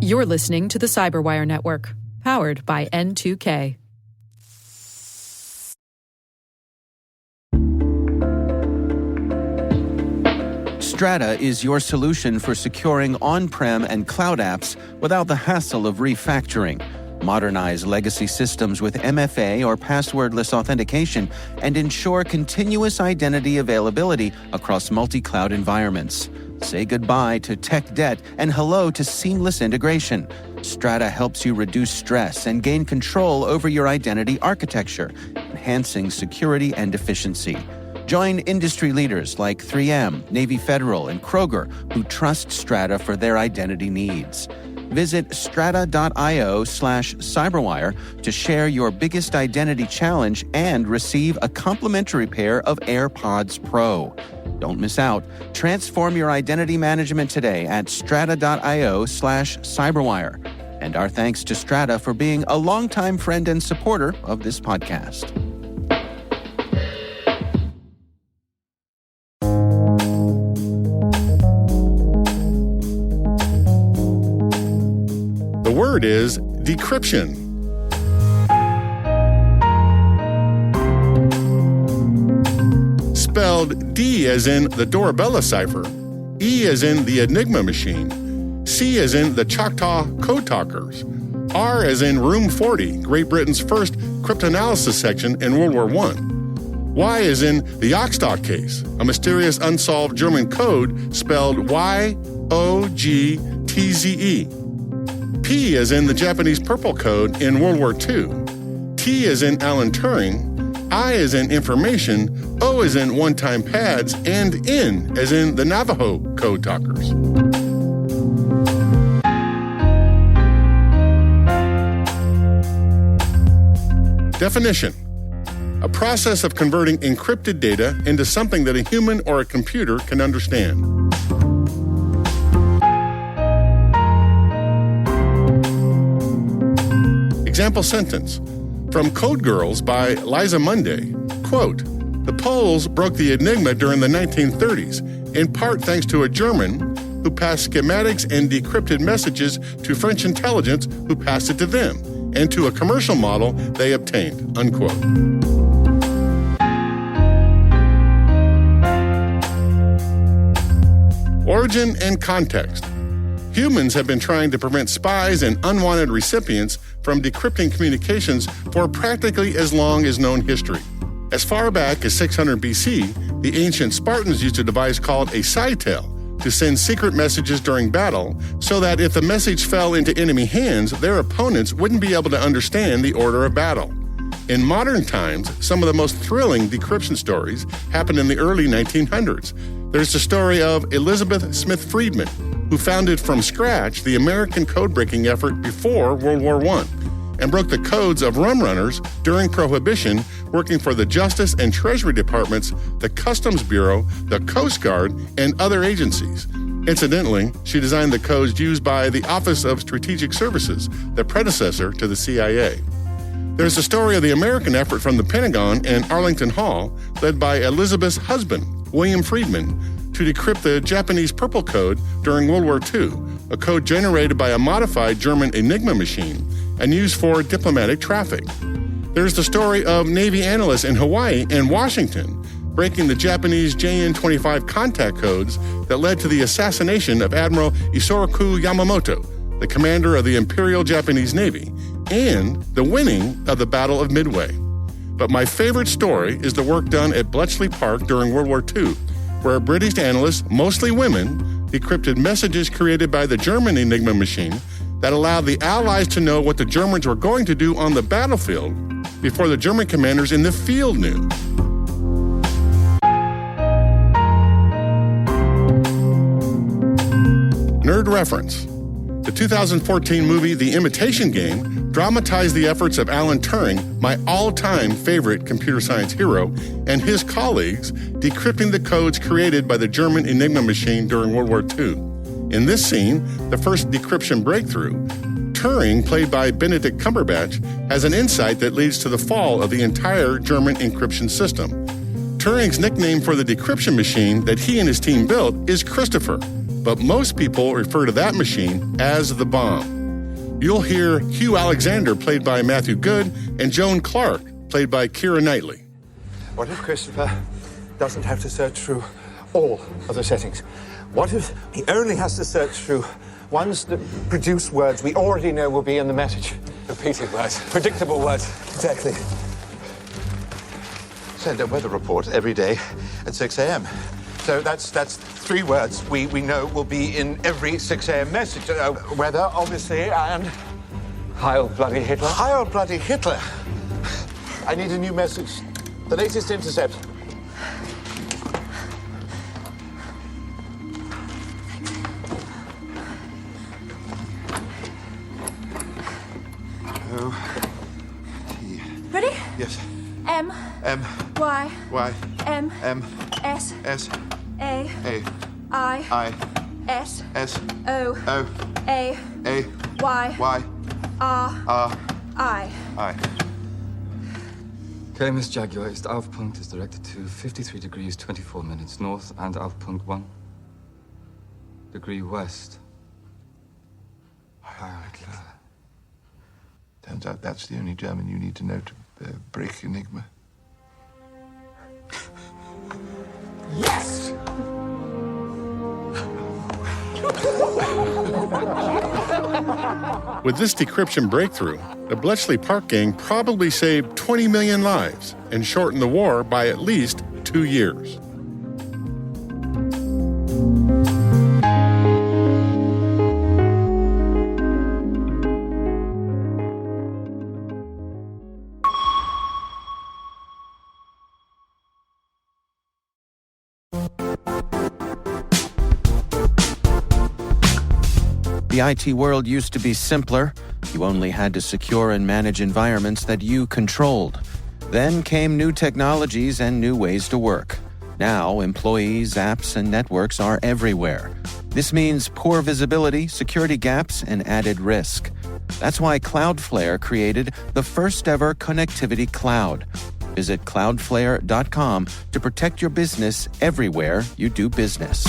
You're listening to the Cyberwire Network, powered by N2K. Strata is your solution for securing on-prem and cloud apps without the hassle of refactoring. Modernize legacy systems with MFA or passwordless authentication and ensure continuous identity availability across multi-cloud environments. Say goodbye to tech debt and hello to seamless integration. Strata helps you reduce stress and gain control over your identity architecture, enhancing security and efficiency. Join industry leaders like 3M, Navy Federal, and Kroger who trust Strata for their identity needs. Visit strata.io/cyberwire to share your biggest identity challenge and receive a complimentary pair of AirPods Pro. Don't miss out. Transform your identity management today at strata.io/cyberwire. And our thanks to Strata for being a longtime friend and supporter of this podcast. The word is decryption. Spelled D as in the Dorabella cipher, E as in the Enigma machine, C as in the Choctaw Code Talkers, R as in Room 40, Great Britain's first cryptanalysis section in World War I, Y as in the Oxstock case, a mysterious unsolved German code spelled Y-O-G-T-Z-E, P as in the Japanese Purple Code in World War II, T as in Alan Turing, I as in information, O as in one-time pads, and N as in the Navajo Code Talkers. Definition: a process of converting encrypted data into something that a human or a computer can understand. Example sentence from Code Girls by Liza Munday, quote, "The Poles broke the Enigma during the 1930s, in part thanks to a German who passed schematics and decrypted messages to French intelligence who passed it to them, and to a commercial model they obtained," unquote. Origin and context. Humans have been trying to prevent spies and unwanted recipients from decrypting communications for practically as long as known history. As far back as 600 BC, the ancient Spartans used a device called a sidetel to send secret messages during battle so that if the message fell into enemy hands, their opponents wouldn't be able to understand the order of battle. In modern times, some of the most thrilling decryption stories happened in the early 1900s. There's the story of Elizabeth Smith Friedman, who founded from scratch the American code-breaking effort before World War I and broke the codes of rum runners during Prohibition, working for the Justice and Treasury Departments, the Customs Bureau, the Coast Guard, and other agencies. Incidentally, she designed the codes used by the Office of Strategic Services, the predecessor to the CIA. There's the story of the American effort from the Pentagon and Arlington Hall, led by Elizabeth's husband, William Friedman, to decrypt the Japanese Purple Code during World War II, a code generated by a modified German Enigma machine and used for diplomatic traffic. There's the story of Navy analysts in Hawaii and Washington breaking the Japanese JN-25 contact codes that led to the assassination of Admiral Isoroku Yamamoto, the commander of the Imperial Japanese Navy, and the winning of the Battle of Midway. But my favorite story is the work done at Bletchley Park during World War II, where British analysts, mostly women, decrypted messages created by the German Enigma machine that allowed the Allies to know what the Germans were going to do on the battlefield before the German commanders in the field knew. Nerd reference. The 2014 movie The Imitation Game dramatized the efforts of Alan Turing, my all-time favorite computer science hero, and his colleagues decrypting the codes created by the German Enigma machine during World War II. In this scene, the first decryption breakthrough, Turing, played by Benedict Cumberbatch, has an insight that leads to the fall of the entire German encryption system. Turing's nickname for the decryption machine that he and his team built is Christopher, but most people refer to that machine as the bomb. You'll hear Hugh Alexander, played by Matthew Good, and Joan Clark, played by Keira Knightley. What if Christopher doesn't have to search through all of the settings? What if he only has to search through ones that produce words we already know will be in the message? Repeated words, predictable words. Exactly. Send a weather report every day at 6 a.m. So that's 3 words we know will be in every 6 a.m. message. Weather, obviously, and Heil bloody Hitler. Heil bloody Hitler! I need a new message. The latest intercept. Ready? Yes. M. Y. Y. M. S. S. A. I. S. O. A. Y. R. I. KMS Jaguar ist Aufpunkt is directed to 53 degrees 24 minutes north and Aufpunkt 1 degree west. Heil Hitler. Turns out that's the only German you need to know to break Enigma. Yes! With this decryption breakthrough, the Bletchley Park gang probably saved 20 million lives and shortened the war by at least 2 years. The IT world used to be simpler. You only had to secure and manage environments that you controlled. Then came new technologies and new ways to work. Now, employees, apps, and networks are everywhere. This means poor visibility, security gaps, and added risk. That's why Cloudflare created the first-ever connectivity cloud. Visit cloudflare.com to protect your business everywhere you do business.